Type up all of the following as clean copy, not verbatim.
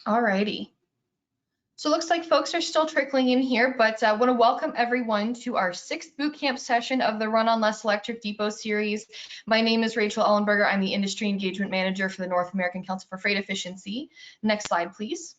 Alrighty. So it looks like folks are still trickling in here, but I want to welcome everyone to our 6th bootcamp session of the Run on Less Electric Depot series. My name is Rachel Ellenberger. I'm the Industry Engagement Manager for the North American Council for Freight Efficiency. Next slide, please.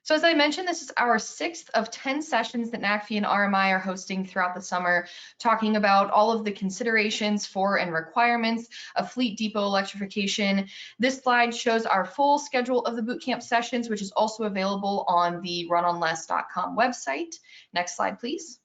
So as I mentioned, this is our 6th of 10 sessions that NACFE and RMI are hosting throughout the summer, talking about all of the considerations for and requirements of fleet depot electrification. This slide shows our full schedule of the bootcamp sessions, which is also available on the runonless.com website. Next slide, please.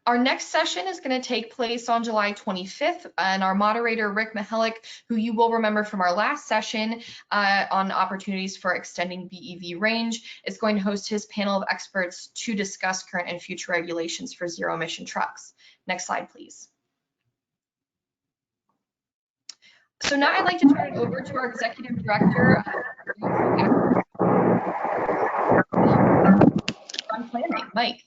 Our next session is going to take place on July 25th, and our moderator, Rick Mihalik, who you will remember from our last session on opportunities for extending BEV range, is going to host his panel of experts to discuss current and future regulations for zero-emission trucks. Next slide, please. So now I'd like to turn it over to our Executive Director on planning, Mike.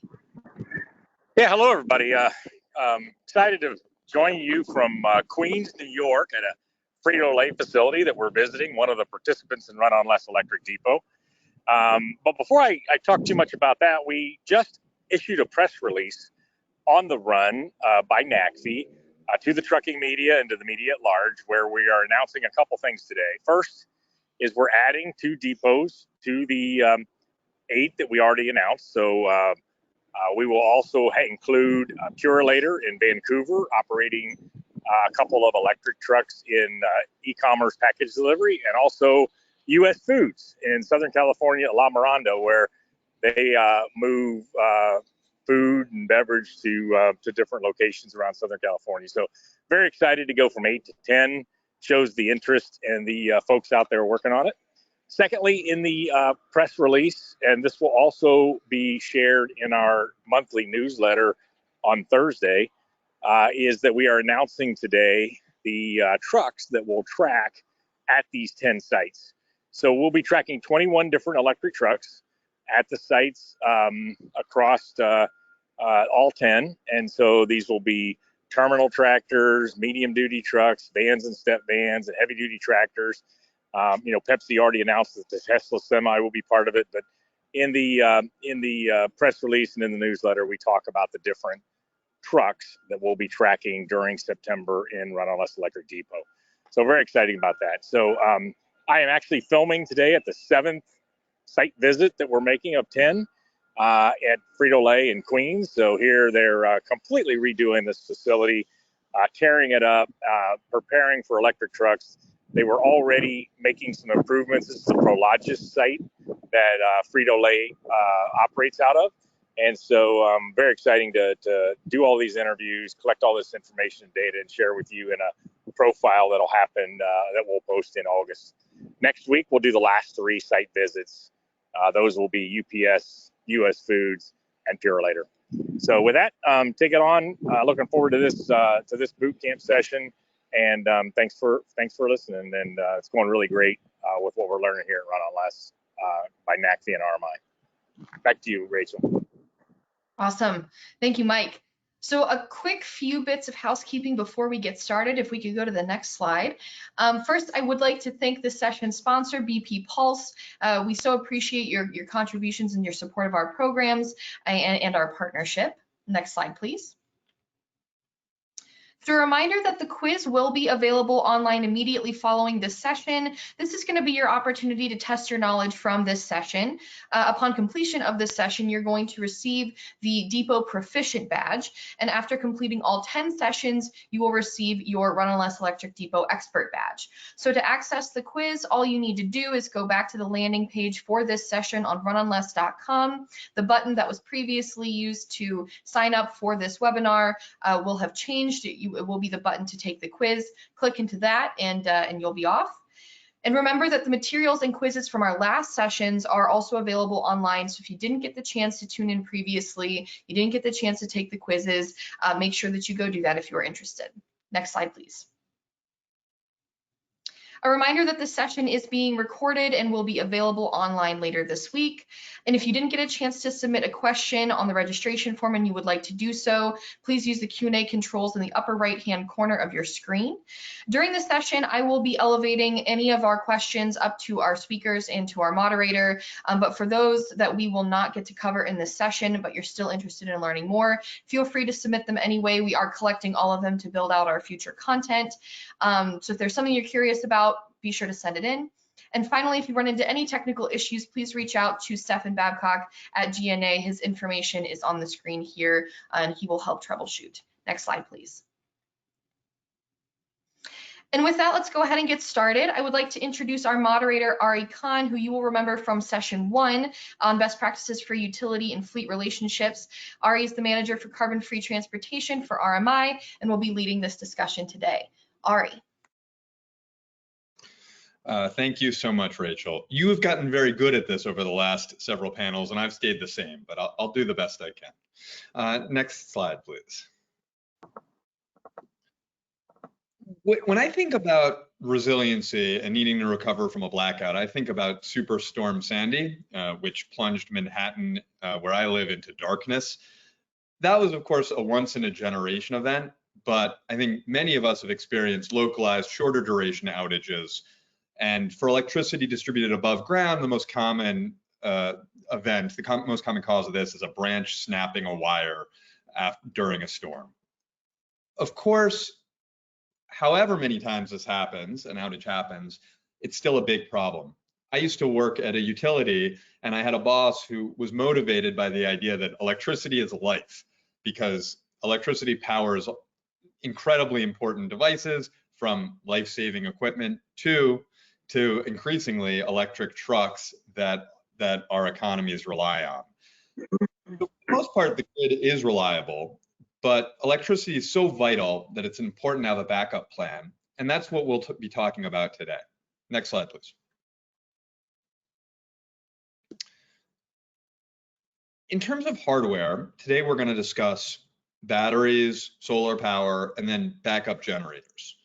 Yeah, hello everybody. Excited to join you from Queens, New York at a Frito-Lay facility that we're visiting, one of the participants in Run on Less Electric Depot. But before I talk too much about that, we just issued a press release on the run by NACFE to the trucking media and to the media at large, where we are announcing a couple things today. First is we're adding 2 depots to the 8 that we already announced. So we will also include Purelator in Vancouver, operating a couple of electric trucks in e-commerce package delivery, and also U.S. Foods in Southern California, La Miranda, where they move food and beverage to different locations around Southern California. So very excited to go from 8 to 10, shows the interest and the folks out there working on it. Secondly, in the press release, and this will also be shared in our monthly newsletter on Thursday, is that we are announcing today the trucks that will track at these 10 sites. So we'll be tracking 21 different electric trucks at the sites across all 10. And so these will be terminal tractors, medium duty trucks, vans and step vans, and heavy duty tractors. You know, Pepsi already announced that the Tesla Semi will be part of it, but in the press release and in the newsletter, we talk about the different trucks that we'll be tracking during September in Run on Less Electric Depot. So very exciting about that. So I am actually filming today at the 7th site visit that we're making of 10 at Frito-Lay in Queens. So here they're completely redoing this facility, tearing it up, preparing for electric trucks. They were already making some improvements. This is the Prologis site that Frito-Lay operates out of. And so very exciting to do all these interviews, collect all this information and data, and share with you in a profile that'll happen that we'll post in August. Next week, we'll do the last 3 site visits. Those will be UPS, US Foods, and Purelator. So with that, take it on. Looking forward to this boot camp session. And thanks for listening. And it's going really great with what we're learning here at Run on Less by NACFE and RMI. Back to you, Rachel. Awesome. Thank you, Mike. So a quick few bits of housekeeping before we get started, if we could go to the next slide. First, I would like to thank the session sponsor, BP Pulse. We so appreciate your contributions and your support of our programs and our partnership. Next slide, please. So a reminder that the quiz will be available online immediately following this session. This is going to be your opportunity to test your knowledge from this session. Upon completion of this session, you're going to receive the Depot Proficient badge. And after completing all 10 sessions, you will receive your Run on Less Electric Depot Expert badge. So to access the quiz, all you need to do is go back to the landing page for this session on runonless.com. The button that was previously used to sign up for this webinar will have changed. It will be the button to take the quiz. Click into that and you'll be off. And remember that the materials and quizzes from our last sessions are also available online. So if you didn't get the chance to tune in previously, you didn't get the chance to take the quizzes, make sure that you go do that if you are interested. Next slide, please. A reminder that this session is being recorded and will be available online later this week. And if you didn't get a chance to submit a question on the registration form and you would like to do so, please use the Q&A controls in the upper right-hand corner of your screen. During this session, I will be elevating any of our questions up to our speakers and to our moderator. But for those that we will not get to cover in this session, but you're still interested in learning more, feel free to submit them anyway. We are collecting all of them to build out our future content. So if there's something you're curious about, be sure to send it in. And finally, if you run into any technical issues, please reach out to Stephen Babcock at GNA. His information is on the screen here, and he will help troubleshoot. Next slide, please. And with that, let's go ahead and get started. I would like to introduce our moderator, Ari Khan, who you will remember from session 1 on best practices for utility and fleet relationships. Ari is the manager for carbon-free transportation for RMI and will be leading this discussion today. Ari. Thank you so much, Rachel. You have gotten very good at this over the last several panels, and I've stayed the same, but I'll do the best I can. Next slide, please. When I think about resiliency and needing to recover from a blackout, I think about Superstorm Sandy, which plunged Manhattan, where I live, into darkness. That was, of course, a once-in-a-generation event, but I think many of us have experienced localized, shorter duration outages. And for electricity distributed above ground, the most common event, the most common cause of this is a branch snapping a wire during a storm. Of course, however many times this happens, an outage happens, it's still a big problem. I used to work at a utility, and I had a boss who was motivated by the idea that electricity is life, because electricity powers incredibly important devices, from life-saving equipment to increasingly electric trucks that our economies rely on. For the most part, the grid is reliable, but electricity is so vital that it's important to have a backup plan, and that's what we'll be talking about today. Next slide, please. In terms of hardware, today we're going to discuss batteries, solar power, and then backup generators.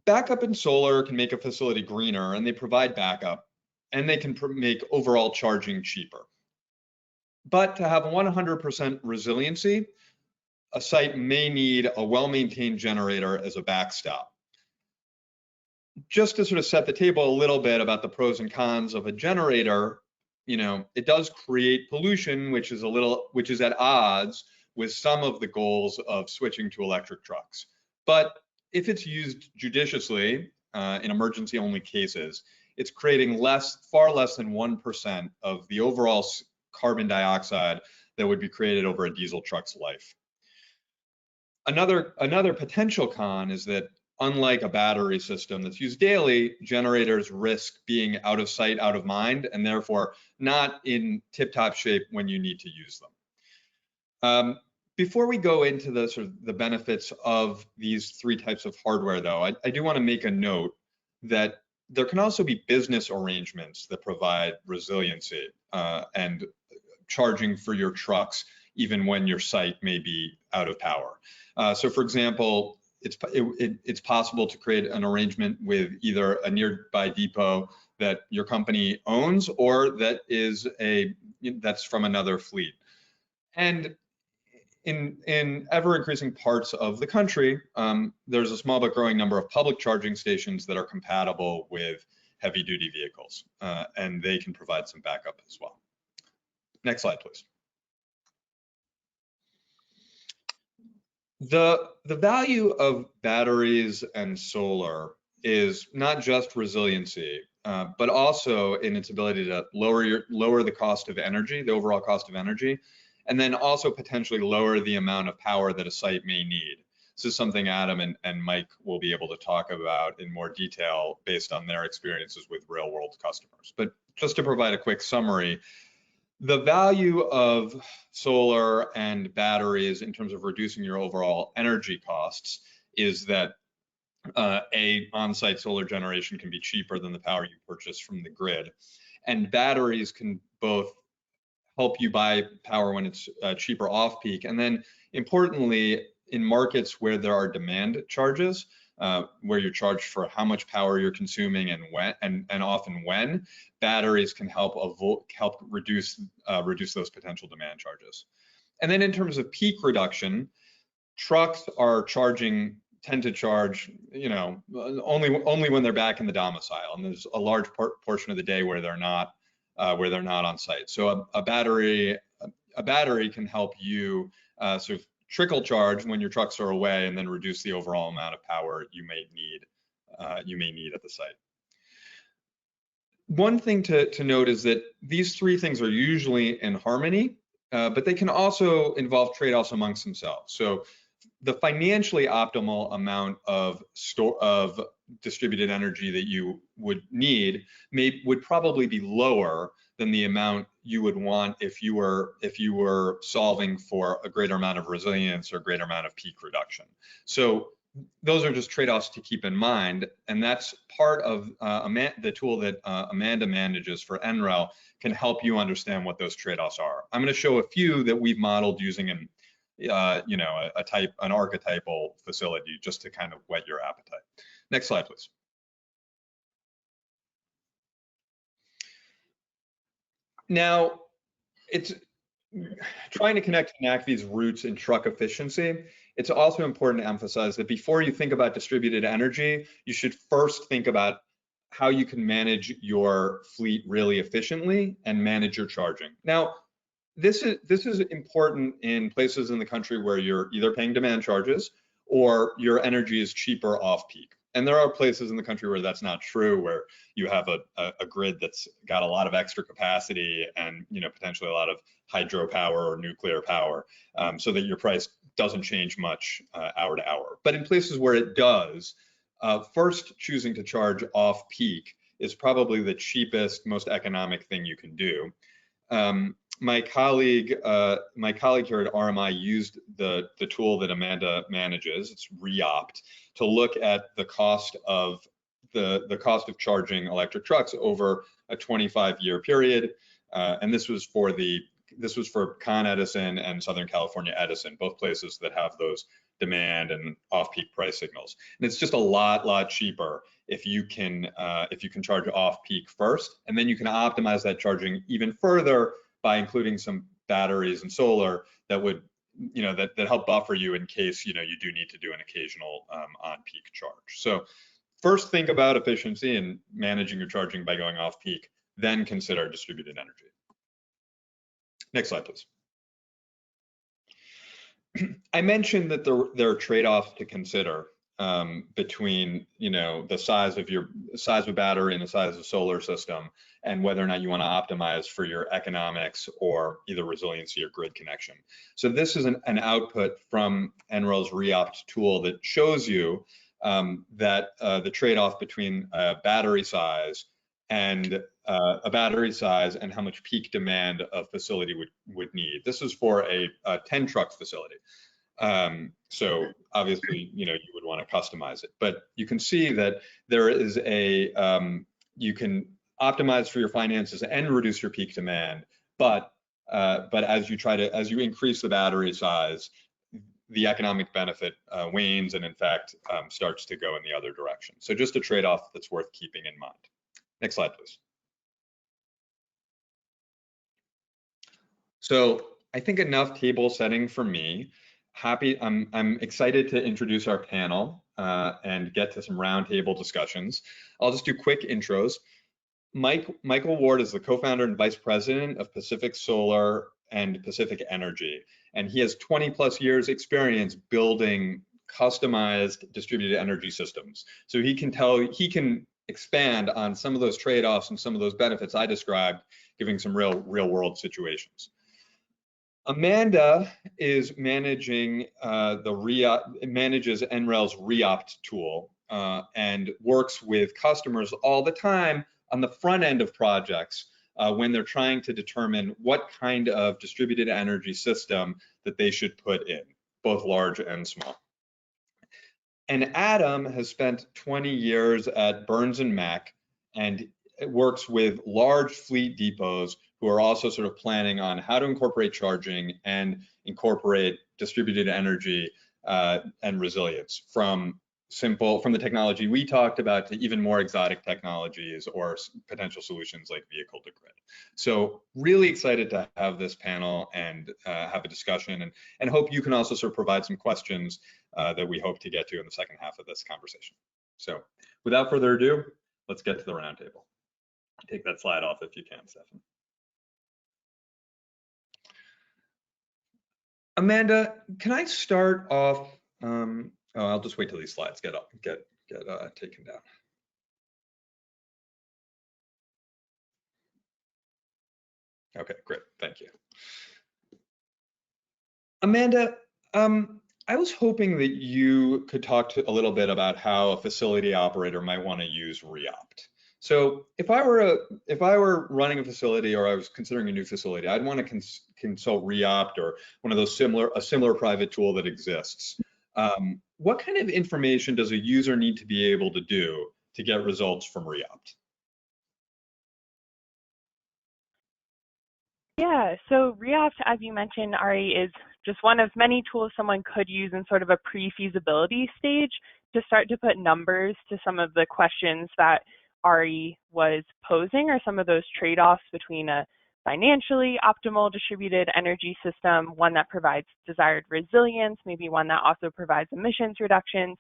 Backup and solar can make a facility greener, and they provide backup, and they can make overall charging cheaper. But to have 100% resiliency, a site may need a well-maintained generator as a backstop. Just to sort of set the table a little bit about the pros and cons of a generator, it does create pollution, which is at odds with some of the goals of switching to electric trucks. But if it's used judiciously in emergency-only cases, it's creating far less than 1% of the overall carbon dioxide that would be created over a diesel truck's life. Another potential con is that, unlike a battery system that's used daily, generators risk being out of sight, out of mind, and therefore not in tip-top shape when you need to use them. Before we go into the benefits of these three types of hardware, though, I do want to make a note that there can also be business arrangements that provide resiliency and charging for your trucks, even when your site may be out of power. So, for example, it's possible to create an arrangement with either a nearby depot that your company owns or that's from another fleet. And in ever-increasing parts of the country, there's a small but growing number of public charging stations that are compatible with heavy-duty vehicles, and they can provide some backup as well. Next slide, please. The value of batteries and solar is not just resiliency, but also in its ability to lower the cost of energy, the overall cost of energy, and then also potentially lower the amount of power that a site may need. This is something Adam and Mike will be able to talk about in more detail based on their experiences with real-world customers. But just to provide a quick summary, the value of solar and batteries in terms of reducing your overall energy costs is that a on-site solar generation can be cheaper than the power you purchase from the grid. And batteries can both help you buy power when it's cheaper off-peak. And then importantly, in markets where there are demand charges, where you're charged for how much power you're consuming and when, and often when, batteries can help reduce those potential demand charges. And then in terms of peak reduction, trucks tend to charge, only when they're back in the domicile, and there's a large portion of the day where they're not on site. So a battery can help you sort of trickle charge when your trucks are away, and then reduce the overall amount of power you may need at the site. One thing to note is that these three things are usually in harmony, but they can also involve trade-offs amongst themselves. So the financially optimal amount of distributed energy that you would need would probably be lower than the amount you would want if you were solving for a greater amount of resilience or greater amount of peak reduction. So those are just trade-offs to keep in mind, and that's part of the tool that Amanda manages for NREL can help you understand what those trade-offs are. I'm going to show a few that we've modeled using an archetypal facility, just to kind of whet your appetite. Next slide, please. Now, it's trying to connect NACV's roots in truck efficiency. It's also important to emphasize that before you think about distributed energy, you should first think about how you can manage your fleet really efficiently and manage your charging. Now, this is important in places in the country where you're either paying demand charges or your energy is cheaper off peak. And there are places in the country where that's not true, where you have a grid that's got a lot of extra capacity and potentially a lot of hydropower or nuclear power, so that your price doesn't change much hour to hour. But in places where it does, first choosing to charge off peak is probably the cheapest, most economic thing you can do. My colleague here at RMI used the tool that Amanda manages, it's REOPT, to look at the cost of charging electric trucks over a 25-year period, and this was for Con Edison and Southern California Edison, both places that have those demand and off-peak price signals. And it's just a lot cheaper if you can charge off-peak first, and then you can optimize that charging even further by including some batteries and solar that would that help buffer you in case you do need to do an occasional on-peak charge. So first think about efficiency and managing your charging by going off peak, then consider distributed energy. Next slide, please. I mentioned that there are trade-offs to consider between the size of battery and the size of solar system, and whether or not you want to optimize for your economics or either resiliency or grid connection. So this is an output from NREL's REOPT tool that shows you that the trade-off between battery size and how much peak demand a facility would need. This is for a 10 truck facility. So obviously, you would want to customize it, but you can see that there is you can optimize for your finances and reduce your peak demand, but as you increase the battery size, the economic benefit wanes and in fact starts to go in the other direction. So just a trade-off that's worth keeping in mind. Next slide, please. So I think enough table setting for me. I'm excited to introduce our panel and get to some roundtable discussions. I'll just do quick intros. Michael Ward is the co-founder and vice president of Pacific Solar and Pacific Energy, and he has 20+ years experience building customized distributed energy systems. So he can expand on some of those trade-offs and some of those benefits I described, giving some real world situations. Amanda is manages NREL's REOPT tool and works with customers all the time on the front end of projects when they're trying to determine what kind of distributed energy system that they should put in, both large and small. And Adam has spent 20 years at Burns & Mac and works with large fleet depots who are also sort of planning on how to incorporate charging and incorporate distributed energy and resilience from simple, from the technology we talked about to even more exotic technologies or potential solutions like vehicle to grid. So really excited to have this panel and have a discussion, and hope you can also sort of provide some questions that we hope to get to in the second half of this conversation. So without further ado, let's get to the roundtable. Take that slide off if you can, Stefan. Amanda, can I start off? Oh, I'll just wait till these slides get taken down. Okay, great, thank you. Amanda, I was hoping that you could talk a little bit about how a facility operator might want to use Reopt. So if I were running a facility, or I was considering a new facility, I'd want to consult Reopt or one of those similar private tool that exists. What kind of information does a user need to be able to do to get results from Reopt? Yeah, so Reopt, as you mentioned, Ari, is just one of many tools someone could use in sort of a pre-feasibility stage to start to put numbers to some of the questions that Ari was posing, or some of those trade-offs between a financially optimal distributed energy system, one that provides desired resilience, maybe one that also provides emissions reductions.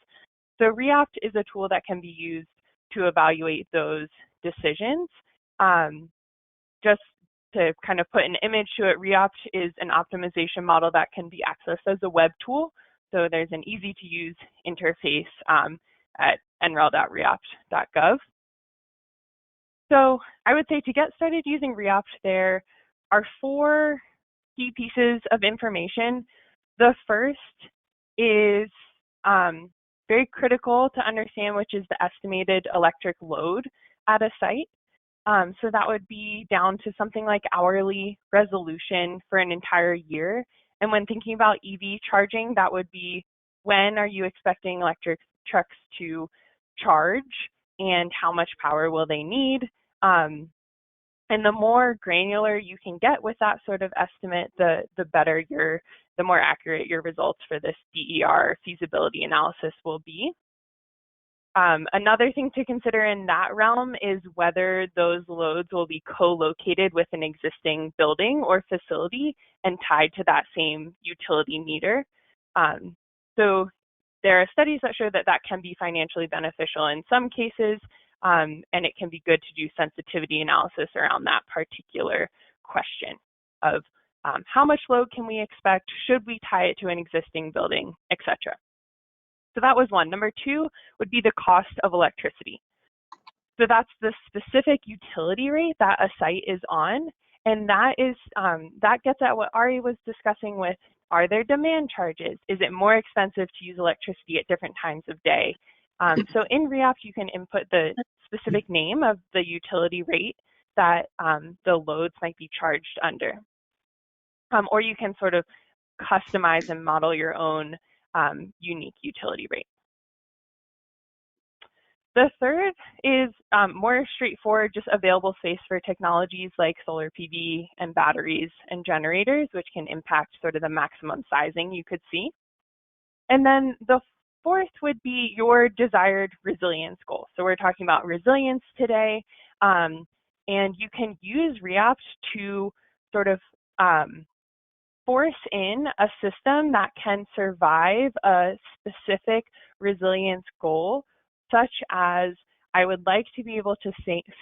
So Reopt is a tool that can be used to evaluate those decisions. Just to kind of put an image to it, Reopt is an optimization model that can be accessed as a web tool. So there's an easy to use interface at nrel.reopt.gov. So I would say to get started using Reopt, there are 4 key pieces of information. The first is very critical to understand, which is the estimated electric load at a site. So that would be down to something like hourly resolution for an entire year. And when thinking about EV charging, that would be, when are you expecting electric trucks to charge and how much power will they need? And the more granular you can get with that sort of estimate, the better the more accurate your results for this DER feasibility analysis will be. Another thing to consider in that realm is whether those loads will be co-located with an existing building or facility and tied to that same utility meter. So there are studies that show that that can be financially beneficial in some cases, and it can be good to do sensitivity analysis around that particular question of how much load can we expect, should we tie it to an existing building, etc. So that was one. Number 2 would be the cost of electricity. So that's the specific utility rate that a site is on, and that gets at what Ari was discussing with, are there demand charges? Is it more expensive to use electricity at different times of day? So in Reopt, you can input the specific name of the utility rate that the loads might be charged under. Or you can sort of customize and model your own unique utility rate. The third is more straightforward, just available space for technologies like solar PV and batteries and generators, which can impact sort of the maximum sizing you could see. And then the fourth would be your desired resilience goal. So we're talking about resilience today, and you can use Reopt to sort of force in a system that can survive a specific resilience goal, such as, I would like to be able to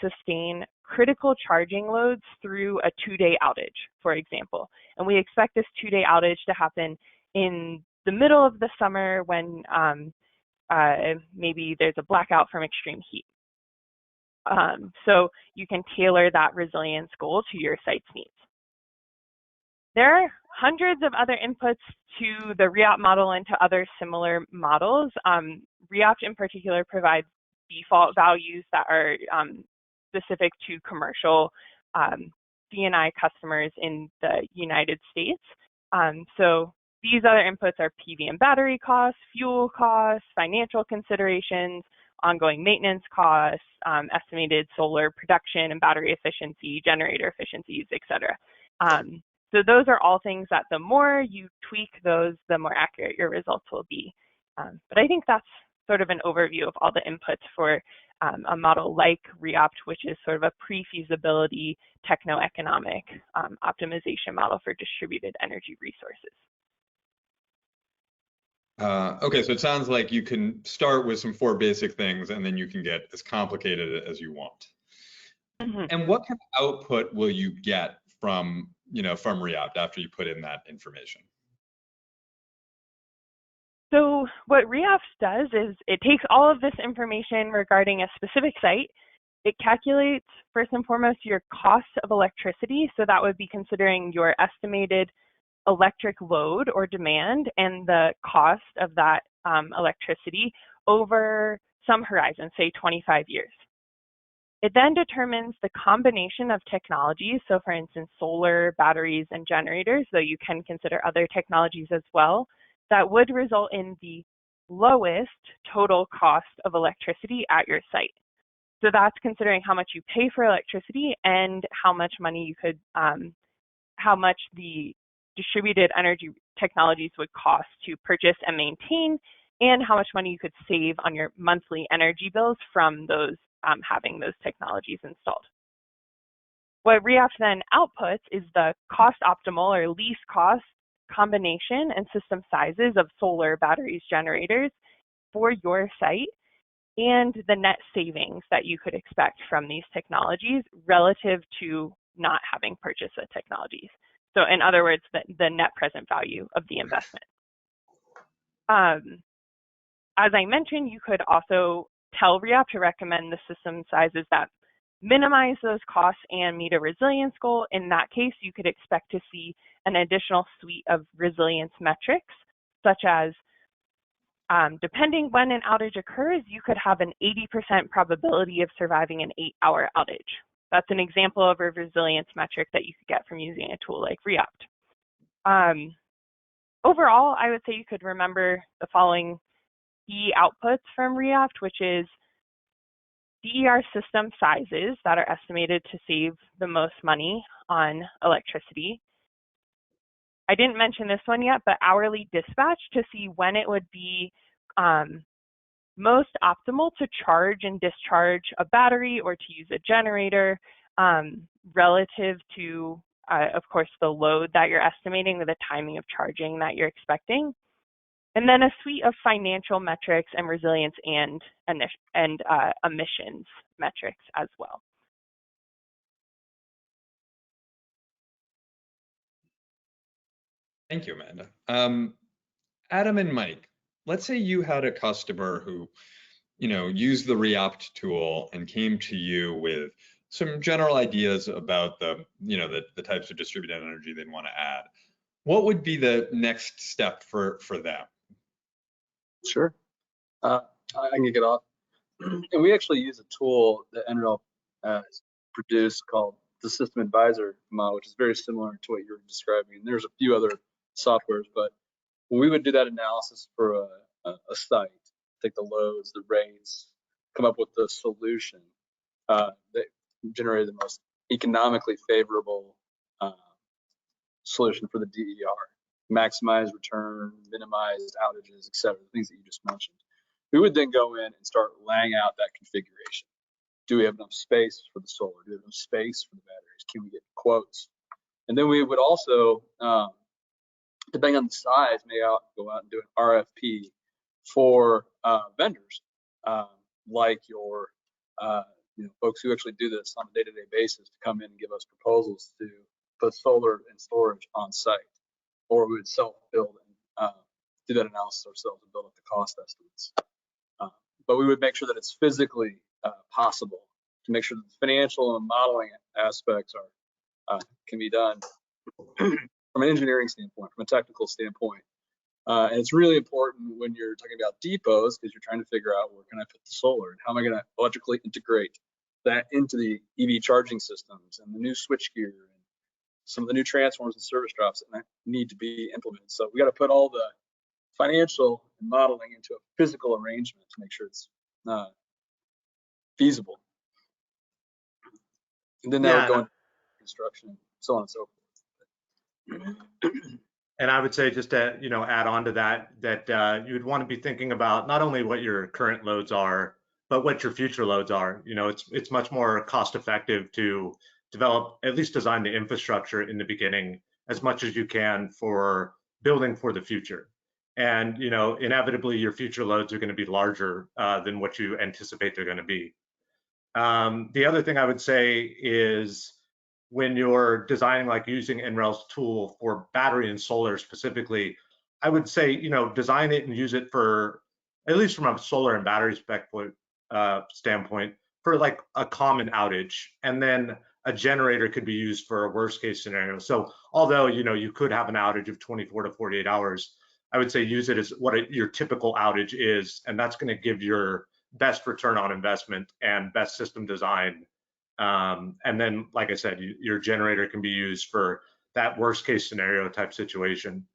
sustain critical charging loads through a 2-day outage, for example. And we expect this 2-day outage to happen in the middle of the summer when maybe there's a blackout from extreme heat. So you can tailor that resilience goal to your site's needs. There are hundreds of other inputs to the Reopt model and to other similar models. Reopt in particular provides default values that are specific to commercial C&I customers in the United States. So these other inputs are PV and battery costs, fuel costs, financial considerations, ongoing maintenance costs, estimated solar production and battery efficiency, generator efficiencies, etc. So those are all things that the more you tweak those, the more accurate your results will be. But I think that's sort of an overview of all the inputs for a model like REOPT, which is sort of a pre-feasibility techno-economic optimization model for distributed energy resources. Okay, so it sounds like you can start with some 4 basic things and then you can get as complicated as you want. And what kind of output will you get from, from REOPT after you put in that information? So what REOPT does is it takes all of this information regarding a specific site. It calculates, first and foremost, your cost of electricity. So that would be considering your estimated electric load or demand and the cost of that electricity over some horizon, say 25 years. It then determines the combination of technologies. So for instance, solar, batteries, and generators, though you can consider other technologies as well, that would result in the lowest total cost of electricity at your site. So that's considering how much you pay for electricity and how much money you could, how much the distributed energy technologies would cost to purchase and maintain, and how much money you could save on your monthly energy bills from those having those technologies installed. What REOPT then outputs is the cost optimal or least cost combination and system sizes of solar, batteries, generators for your site, and the net savings that you could expect from these technologies relative to not having purchased the technologies. So in other words, the net present value of the investment. As I mentioned, you could also tell REOPT to recommend the system sizes that minimize those costs and meet a resilience goal. In that case, you could expect to see an additional suite of resilience metrics, such as depending when an outage occurs, you could have an 80% probability of surviving an 8-hour outage. That's an example of a resilience metric that you could get from using a tool like REOPT. Overall, I would say you could remember the following key outputs from REOPT, which is DER system sizes that are estimated to save the most money on electricity. I didn't mention this one yet, but hourly dispatch to see when it would be most optimal to charge and discharge a battery or to use a generator relative to, of course, the load that you're estimating or the timing of charging that you're expecting. And then a suite of financial metrics and resilience and emissions metrics as well. Thank you, Amanda. Adam and Mike, let's say you had a customer who, used the REOPT tool and came to you with some general ideas about the types of distributed energy they'd want to add. What would be the next step for them? Sure. I can kick it off. And we actually use a tool that NREL produced called the System Advisor model, which is very similar to what you're describing. And there's a few other softwares, but when we would do that analysis for a site, take the loads, the rates, come up with the solution that generated the most economically favorable solution for the DER, maximize return, minimize outages, et cetera, the things that you just mentioned. We would then go in and start laying out that configuration. Do we have enough space for the solar? Do we have enough space for the batteries? Can we get quotes? And then we would also, depending on the size, may go out and do an RFP for vendors, like your folks who actually do this on a day-to-day basis to come in and give us proposals to put solar and storage on site, or we would self-build and do that analysis ourselves and build up the cost estimates. But we would make sure that it's physically possible to make sure that the financial and modeling aspects can be done from an engineering standpoint, from a technical standpoint. And it's really important when you're talking about depots, because you're trying to figure out where can I put the solar and how am I going to electrically integrate that into the EV charging systems and the new switchgear and some of the new transformers and service drops that need to be implemented. So we got to put all the financial and modeling into a physical arrangement to make sure it's feasible. And then that would go into construction, so on and so forth. And I would say, just to add on to that, you would want to be thinking about not only what your current loads are, but what your future loads are. It's much more cost effective to develop, at least design the infrastructure in the beginning as much as you can for building for the future. And inevitably your future loads are going to be larger than what you anticipate they're going to be. The other thing I would say is, when you're designing, like using NREL's tool for battery and solar specifically, I would say, design it and use it for, at least from a solar and battery standpoint, for like a common outage. And then a generator could be used for a worst case scenario. So although, you could have an outage of 24 to 48 hours, I would say use it as what your typical outage is. And that's going to give your best return on investment and best system design. And then, like I said, your generator can be used for that worst case scenario type situation.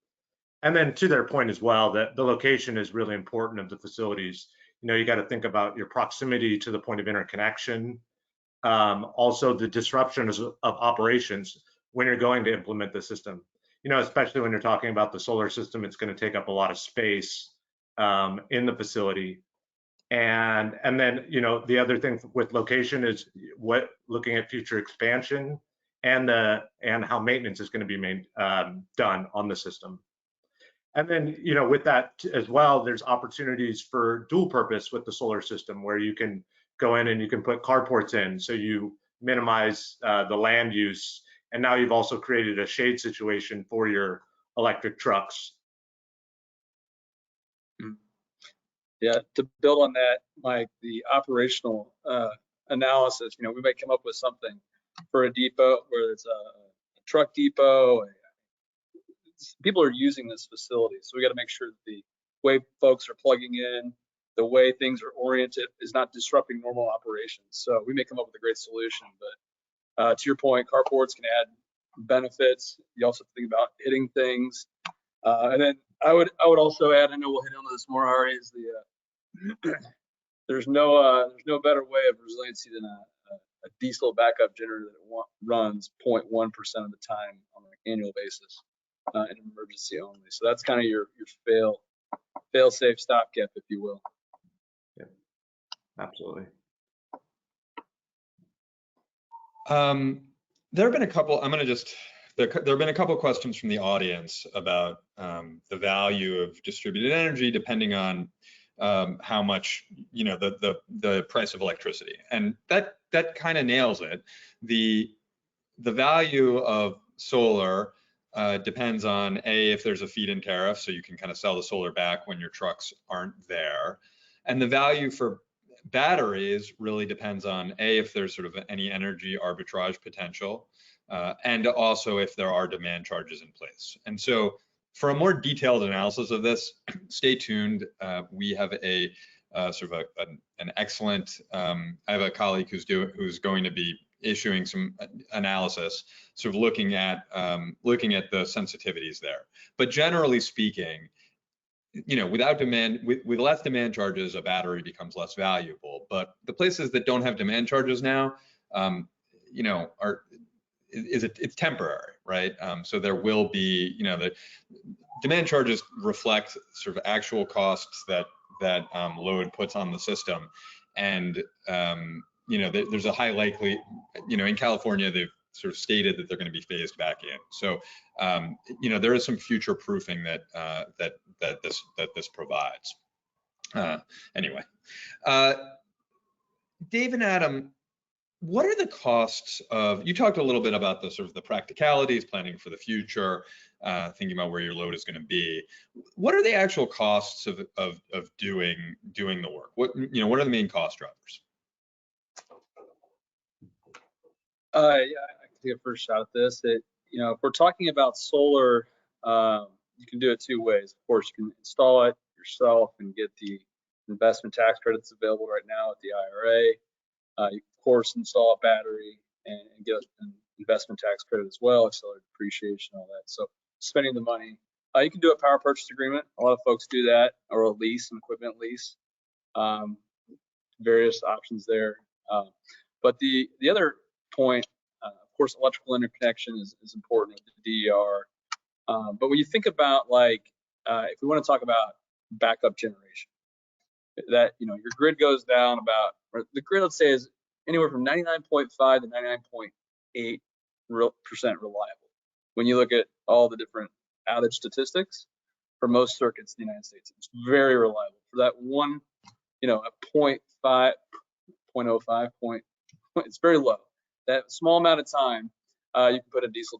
And then to their point as well, that the location is really important of the facilities. You got to think about your proximity to the point of interconnection. Also the disruption of operations when you're going to implement the system. Especially when you're talking about the solar system, it's going to take up a lot of space in the facility. And then, the other thing with location is looking at future expansion and how maintenance is going to be done on the system. And then, with that as well, there's opportunities for dual purpose with the solar system, where you can go in and you can put carports in, so you minimize the land use. And now you've also created a shade situation for your electric trucks. Yeah, to build on that, Mike, the operational analysis, we might come up with something for a depot, where it's a truck depot. People are using this facility, so we got to make sure that the way folks are plugging in, the way things are oriented, is not disrupting normal operations. So we may come up with a great solution, but to your point, carports can add benefits. You also have to think about hitting things, and then I would also add, I know we'll hit on this more, Ari, is there's no better way of resiliency than a diesel backup generator that runs 0.1% of the time on an annual basis in emergency only. So that's kind of your fail-safe stopgap, if you will. Yeah, absolutely. There have been a couple. There have been a couple questions from the audience about the value of distributed energy, depending on how much, the price of electricity, and that kind of nails it. The value of solar depends on if there's a feed-in tariff, so you can kind of sell the solar back when your trucks aren't there, and the value for batteries really depends on if there's sort of any energy arbitrage potential, and also if there are demand charges in place. And so, for a more detailed analysis of this, stay tuned. We have a sort of an excellent. I have a colleague who's going to be issuing some analysis, sort of looking at the sensitivities there. But generally speaking, without demand, with less demand charges, a battery becomes less valuable. But the places that don't have demand charges now, it's temporary, right? So there will be, the demand charges reflect sort of actual costs that load puts on the system, and there's a high likely, in California they've sort of stated that they're going to be phased back in. So there is some future proofing that this provides. Anyway, Dave and Adam, what are the costs of, you talked a little bit about the sort of the practicalities, planning for the future, thinking about where your load is going to be. What are the actual costs of doing the work? What are the main cost drivers? Yeah, I can take a first shot at this. If we're talking about solar, you can do it two ways. Of course, you can install it yourself and get the investment tax credits available right now at the IRA. You can, of course, install a battery and get an investment tax credit as well, accelerated depreciation, all that. So spending the money. You can do a power purchase agreement. A lot of folks do that, or a lease, an equipment lease. Various options there. But the other point, of course, electrical interconnection is important with the DER. But when you think about like, if we want to talk about backup generation, that, you know, your grid goes down about, or the grid, let's say, is anywhere from 99.5 to 99.8% reliable. When you look at all the different outage statistics for most circuits in the United States, it's very reliable. For that one, you know, a 0.5, 0.05 point, it's very low. That small amount of time, you can put a diesel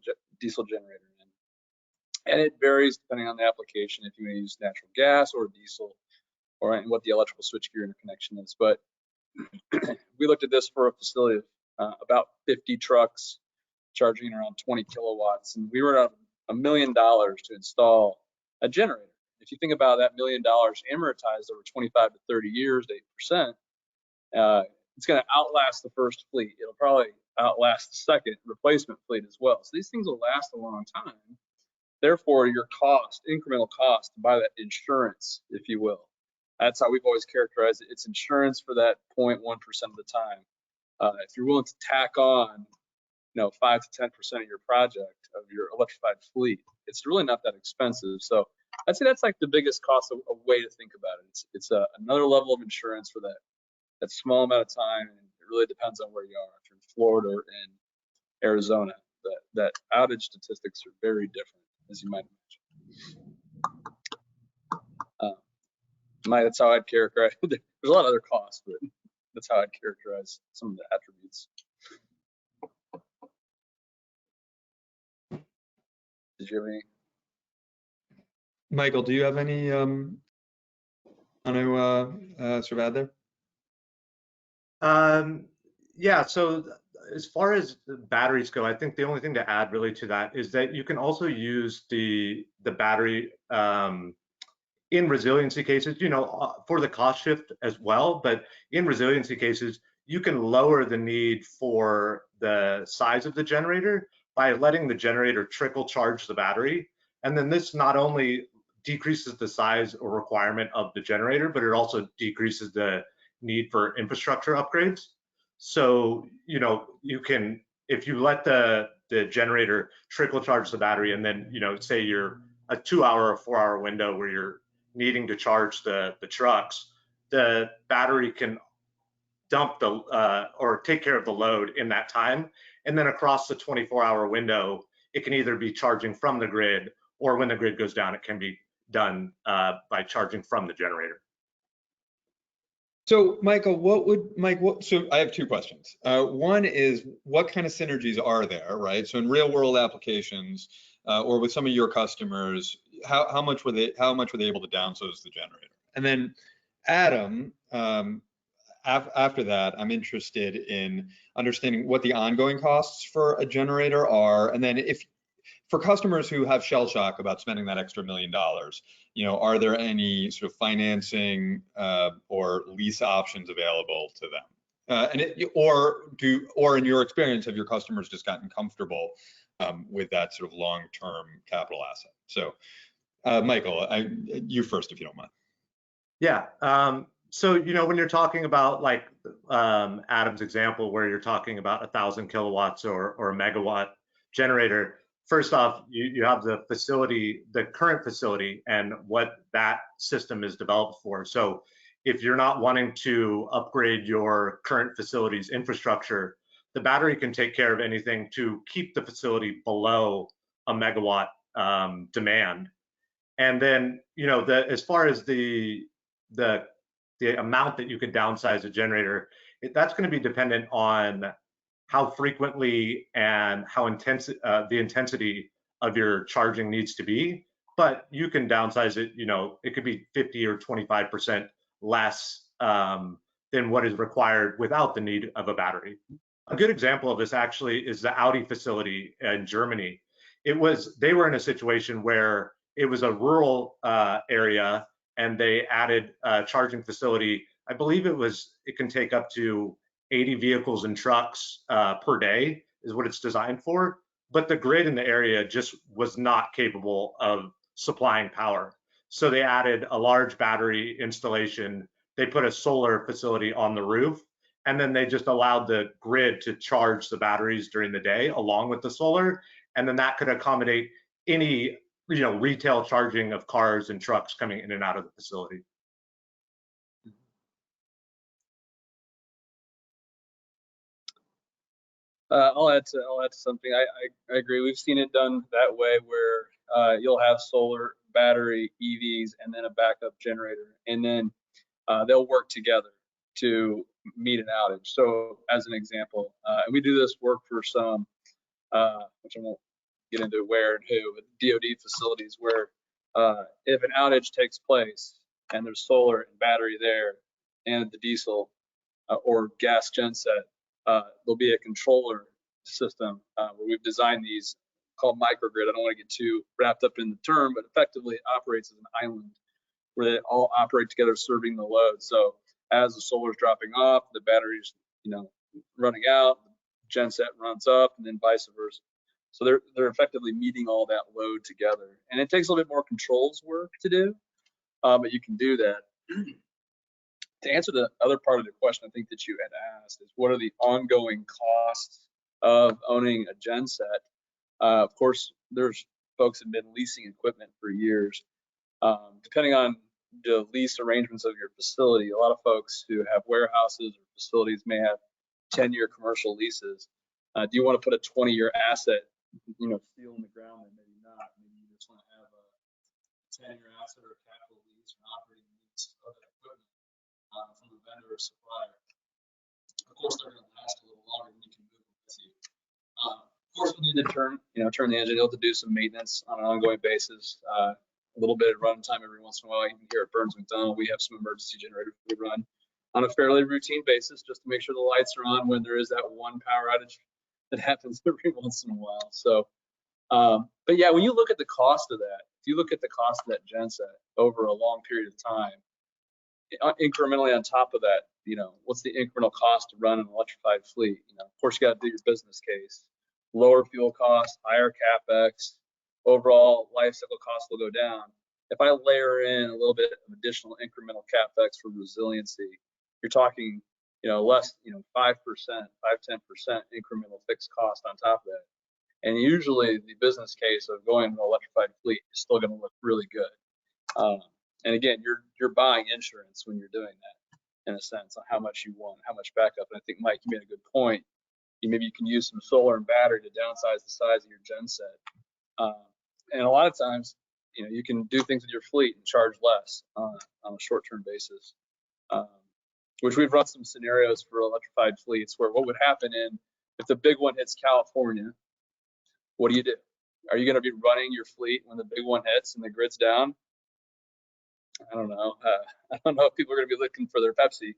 generator in, and it varies depending on the application. If you want to use natural gas or diesel, or what the electrical switchgear interconnection is. But we looked at this for a facility of about 50 trucks charging around 20 kilowatts, and we were at $1 million to install a generator. If you think about that $1 million amortized over 25 to 30 years, 8%, it's going to outlast the first fleet. It'll probably outlast the second replacement fleet as well. So these things will last a long time. Therefore, your cost, incremental cost to buy that insurance, if you will. That's how we've always characterized it. It's insurance for that 0.1% of the time. If you're willing to tack on, you know, 5 to 10% of your project of your electrified fleet, it's really not that expensive. So I'd say that's like the biggest cost, a way to think about it. It's another level of insurance for that small amount of time, and it really depends on where you are. If you're in Florida or in Arizona, that outage statistics are very different, as you might imagine. That's how I'd characterize. There's a lot of other costs, but that's how I'd characterize some of the attributes. Did you have any? Michael, do you have any want to sort of add there? Yeah, so as far as batteries go, I think the only thing to add really to that is that you can also use the battery in resiliency cases, you know, for the cost shift as well. But in resiliency cases, you can lower the need for the size of the generator by letting the generator trickle charge the battery. And then this not only decreases the size or requirement of the generator, but it also decreases the need for infrastructure upgrades. So, you know, you can, if you let the generator trickle charge the battery, and then, you know, say you're a 2-hour or 4-hour window where you're needing to charge the trucks, the battery can dump the or take care of the load in that time, and then across the 24-hour window, it can either be charging from the grid, or when the grid goes down, it can be done by charging from the generator. So, Michael, so I have two questions. One is, what kind of synergies are there, right? So in real world applications, or with some of your customers, how much were they able to downsize the generator? And then, Adam, after that, I'm interested in understanding what the ongoing costs for a generator are, and then if for customers who have shell shock about spending that extra $1 million, you know, are there any sort of financing or lease options available to them? Or in your experience, have your customers just gotten comfortable with that sort of long-term capital asset? So, Michael, you first, if you don't mind. Yeah. So, you know, when you're talking about like Adam's example, where you're talking about 1,000 kilowatts or a megawatt generator, first off, you have the facility, the current facility, and what that system is developed for. So if you're not wanting to upgrade your current facility's infrastructure, the battery can take care of anything to keep the facility below a megawatt demand. And then, you know, as far as the amount that you could downsize a generator, that's going to be dependent on how frequently and how intense the intensity of your charging needs to be. But you can downsize it, you know, it could be 50 or 25% less than what is required without the need of a battery. A good example of this actually is the Audi facility in Germany. They were in a situation where it was a rural area, and they added a charging facility. I believe it can take up to 80 vehicles and trucks per day is what it's designed for. But the grid in the area just was not capable of supplying power. So they added a large battery installation. They put a solar facility on the roof, and then they just allowed the grid to charge the batteries during the day along with the solar. And then that could accommodate any retail charging of cars and trucks coming in and out of the facility. I'll add to something. I agree. We've seen it done that way where you'll have solar, battery, EVs, and then a backup generator, and then they'll work together to meet an outage. So as an example, we do this work for some, which I won't get into where and who, but DoD facilities where if an outage takes place and there's solar and battery there and the diesel or gas genset, there'll be a controller system where we've designed these called microgrid. I don't want to get too wrapped up in the term, but effectively it operates as an island where they all operate together serving the load. So as the solar's dropping off, the battery's running out, the genset runs up, and then vice versa. So they're effectively meeting all that load together. And it takes a little bit more controls work to do, but you can do that. To answer the other part of the question, I think that you had asked is what are the ongoing costs of owning a genset? Of course, there's folks that have been leasing equipment for years. Depending on the lease arrangements of your facility, a lot of folks who have warehouses or facilities may have 10-year commercial leases. Do you want to put a 20-year asset, steel in the ground? And maybe not. Maybe you just want to have a 10-year asset or a capital lease or an operating lease of that equipment from a vendor or supplier. Of course, they're going to last a little longer than you can move with you. Of course, we need to turn the engine. You'll have to do some maintenance on an ongoing basis. A little bit of runtime every once in a while. Even here at Burns McDonnell, we have some emergency generators we run on a fairly routine basis just to make sure the lights are on when there is that one power outage that happens every once in a while. So, but yeah, when you look at the cost of that, if you look at the cost of that genset over a long period of time, incrementally on top of that, what's the incremental cost to run an electrified fleet? Of course, you got to do your business case. Lower fuel costs, higher capex, overall life cycle costs will go down. If I layer in a little bit of additional incremental capex for resiliency, you're talking, less, 5%, 5-10% incremental fixed cost on top of that. And usually the business case of going to an electrified fleet is still going to look really good. And again, you're buying insurance when you're doing that, in a sense, on how much you want, how much backup. And I think, Mike, you made a good point. Maybe you can use some solar and battery to downsize the size of your genset. And a lot of times, you can do things with your fleet and charge less on a short-term basis, which we've run some scenarios for electrified fleets where what would happen if the big one hits California, what do? Are you going to be running your fleet when the big one hits and the grid's down? I don't know. I don't know if people are going to be looking for their Pepsi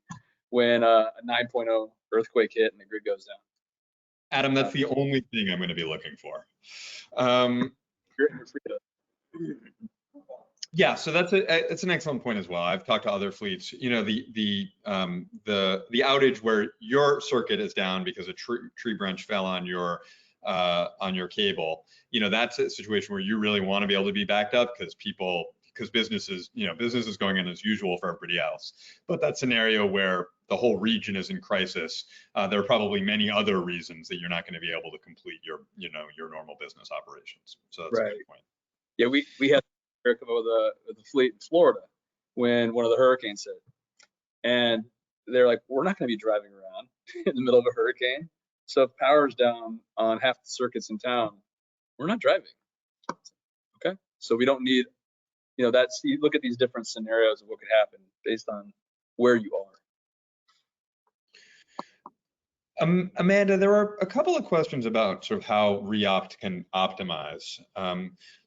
when a 9.0 earthquake hit and the grid goes down. Adam, that's the only thing I'm going to be looking for. You're free to. Yeah, so it's an excellent point as well. I've talked to other fleets. The outage where your circuit is down because a tree branch fell on your cable. That's a situation where you really want to be able to be backed up because business is going in as usual for everybody else. But that scenario where the whole region is in crisis, there are probably many other reasons that you're not going to be able to complete your normal business operations. So that's a good point. Yeah, we had with the fleet in Florida when one of the hurricanes hit, and they're like, we're not going to be driving around in the middle of a hurricane. So if power's down on half the circuits in town, we're not driving. Okay, so we don't need, you look at these different scenarios of what could happen based on where you are. Amanda, there are a couple of questions about sort of how Reopt can optimize.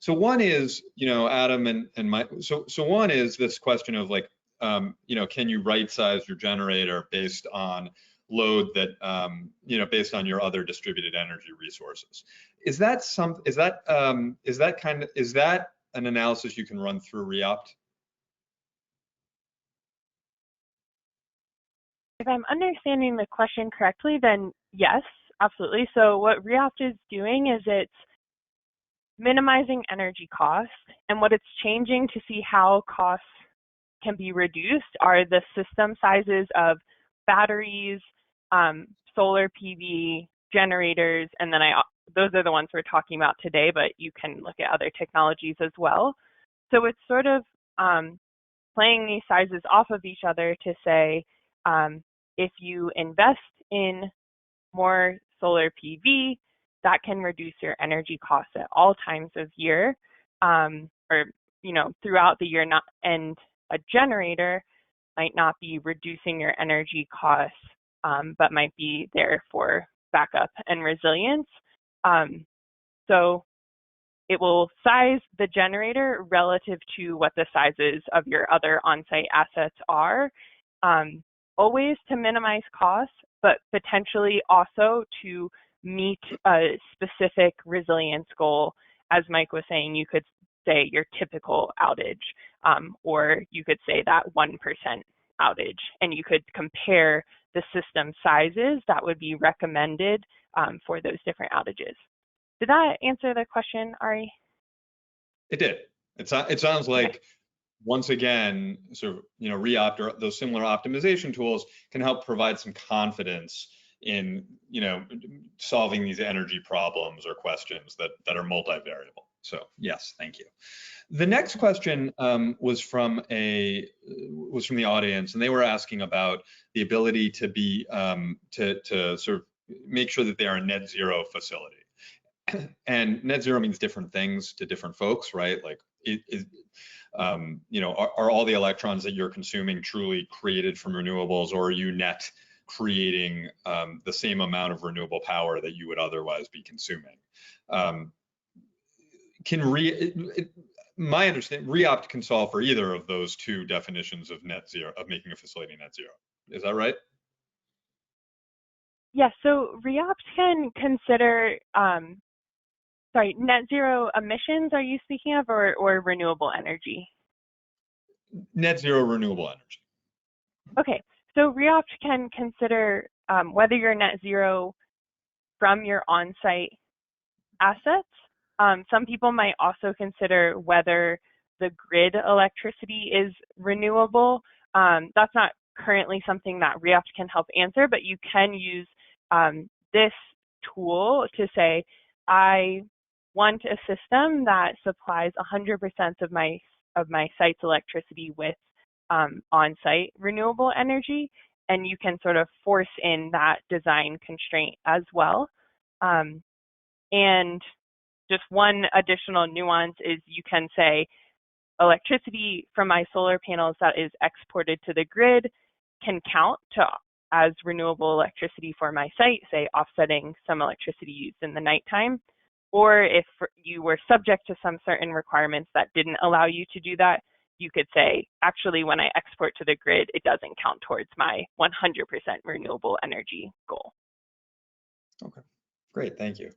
So one is, Adam and Mike. So one is this question of like, can you right size your generator based on load that, based on your other distributed energy resources? Is that an analysis you can run through Reopt? If I'm understanding the question correctly, then yes, absolutely. So what Reopt is doing is it's minimizing energy costs, and what it's changing to see how costs can be reduced are the system sizes of batteries, solar PV, generators, and then I those are the ones we're talking about today, but you can look at other technologies as well. So it's sort of playing these sizes off of each other to say, if you invest in more solar PV, that can reduce your energy costs at all times of year, or throughout the year. And a generator might not be reducing your energy costs, but might be there for backup and resilience. So it will size the generator relative to what the sizes of your other on-site assets are, always to minimize costs, but potentially also to meet a specific resilience goal. As Mike was saying, you could say your typical outage, or you could say that 1% outage, and you could compare the system sizes that would be recommended for those different outages. Did that answer the question, Ari? It did. It sounds like, once again, sort of, Reopt or those similar optimization tools can help provide some confidence in, solving these energy problems or questions that are multivariable. So yes, thank you. The next question was from the audience, and they were asking about the ability to be to sort of make sure that they are a net zero facility. And net zero means different things to different folks, right? Like, are all the electrons that you're consuming truly created from renewables, or are you net creating the same amount of renewable power that you would otherwise be consuming? My understanding, Reopt can solve for either of those two definitions of net zero, of making a facility net zero. Is that right? Yes, so Reopt can consider, net zero emissions, are you speaking of, or renewable energy? Net zero renewable energy. Okay, so Reopt can consider whether you're net zero from your on-site assets. Some people might also consider whether the grid electricity is renewable. That's not currently something that Reopt can help answer, but you can use this tool to say, I want a system that supplies 100% of my site's electricity with on-site renewable energy, and you can sort of force in that design constraint as well. And just one additional nuance is you can say electricity from my solar panels that is exported to the grid can count as renewable electricity for my site, say offsetting some electricity used in the nighttime. Or if you were subject to some certain requirements that didn't allow you to do that, you could say, actually, when I export to the grid, it doesn't count towards my 100% renewable energy goal. Okay, great, thank you.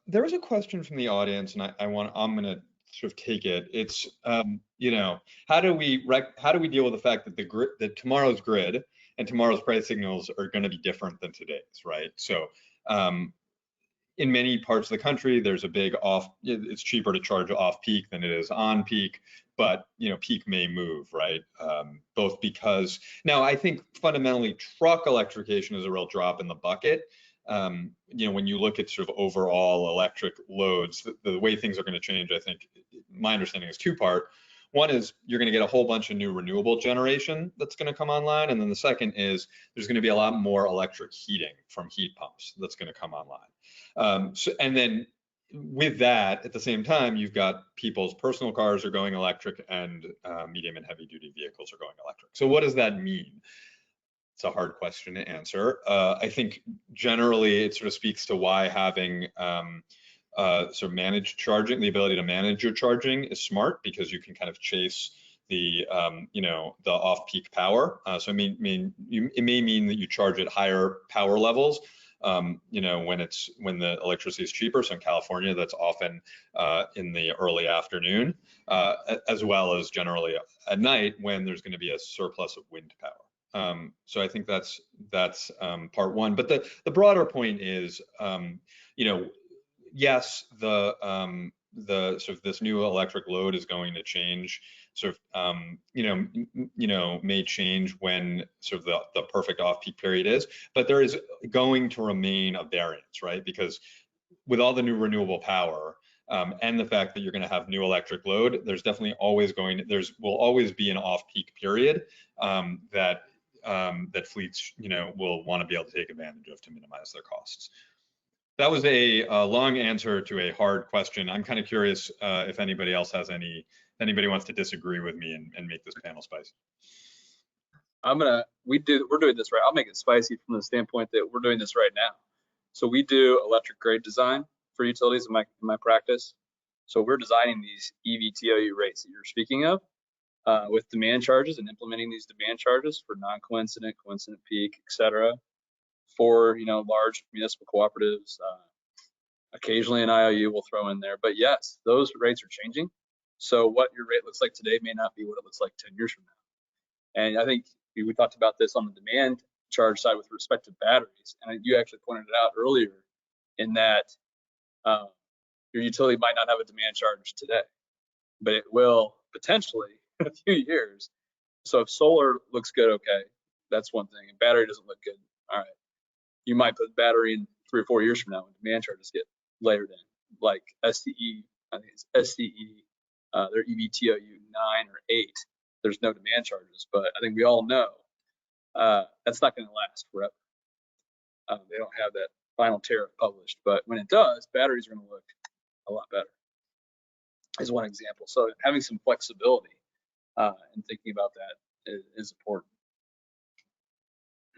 There was a question from the audience, and I'm going to sort of take it. It's how do we deal with the fact that that tomorrow's grid and tomorrow's price signals are going to be different than today's, right? So in many parts of the country, there's a big it's cheaper to charge off peak than it is on peak, but peak may move, right? Both because now I think fundamentally truck electrification is a real drop in the bucket. When you look at sort of overall electric loads, the way things are going to change, I think my understanding is two-part. One is you're going to get a whole bunch of new renewable generation that's going to come online. And then the second is there's going to be a lot more electric heating from heat pumps that's going to come online. And then with that, at the same time, you've got people's personal cars are going electric, and medium and heavy duty vehicles are going electric. So what does that mean? It's a hard question to answer. I think generally it sort of speaks to why having sort of managed charging, the ability to manage your charging is smart, because you can kind of chase the the off-peak power. So it may mean that you charge at higher power levels, when the electricity is cheaper. So in California, that's often in the early afternoon, as well as generally at night when there's going to be a surplus of wind power. So I think that's part one. But the broader point is, yes, the sort of this new electric load is going to change sort of may change when sort of the perfect off-peak period is, but there is going to remain a variance, right? Because with all the new renewable power and the fact that you're going to have new electric load, there's definitely always will always be an off-peak period that fleets will want to be able to take advantage of to minimize their costs. That was a long answer to a hard question. I'm kind of curious if anybody else has anybody wants to disagree with me and make this panel spicy. We're doing this right. I'll make it spicy from the standpoint that we're doing this right now. So we do electric grid design for utilities in my practice. So we're designing these EVTOU rates that you're speaking of with demand charges and implementing these demand charges for non-coincident, coincident peak, et cetera, for large municipal cooperatives. Occasionally an IOU will throw in there, but yes, those rates are changing. So what your rate looks like today may not be what it looks like 10 years from now. And I think we talked about this on the demand charge side with respect to batteries, and you actually pointed it out earlier in that your utility might not have a demand charge today, but it will potentially in a few years. So if solar looks good, okay, that's one thing, and battery doesn't look good, all right, you might put battery in 3 or 4 years from now when demand charges get layered in, like SDE, I think it's SDE, their EVTOU 9 or 8. There's no demand charges, but I think we all know that's not going to last forever. They don't have that final tariff published, but when it does, batteries are going to look a lot better, is one example. So having some flexibility and thinking about that is important.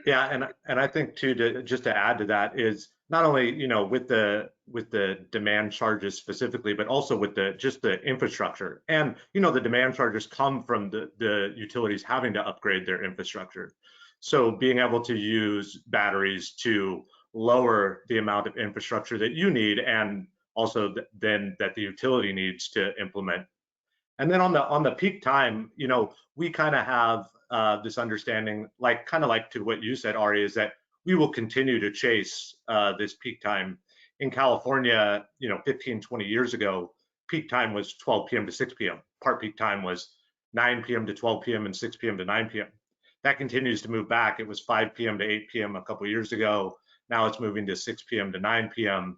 Yeah, and I think too, just to add to that is not only with the demand charges specifically, but also with just the infrastructure. And the demand charges come from the utilities having to upgrade their infrastructure. So being able to use batteries to lower the amount of infrastructure that you need, and also then that the utility needs to implement. And then on the peak time, we kind of have this understanding, kind of like to what you said, Ari, is that we will continue to chase this peak time. In California, 15, 20 years ago, peak time was 12 p.m. to 6 p.m. Part peak time was 9 p.m. to 12 p.m. and 6 p.m. to 9 p.m. That continues to move back. It was 5 p.m. to 8 p.m. a couple of years ago. Now it's moving to 6 p.m. to 9 p.m.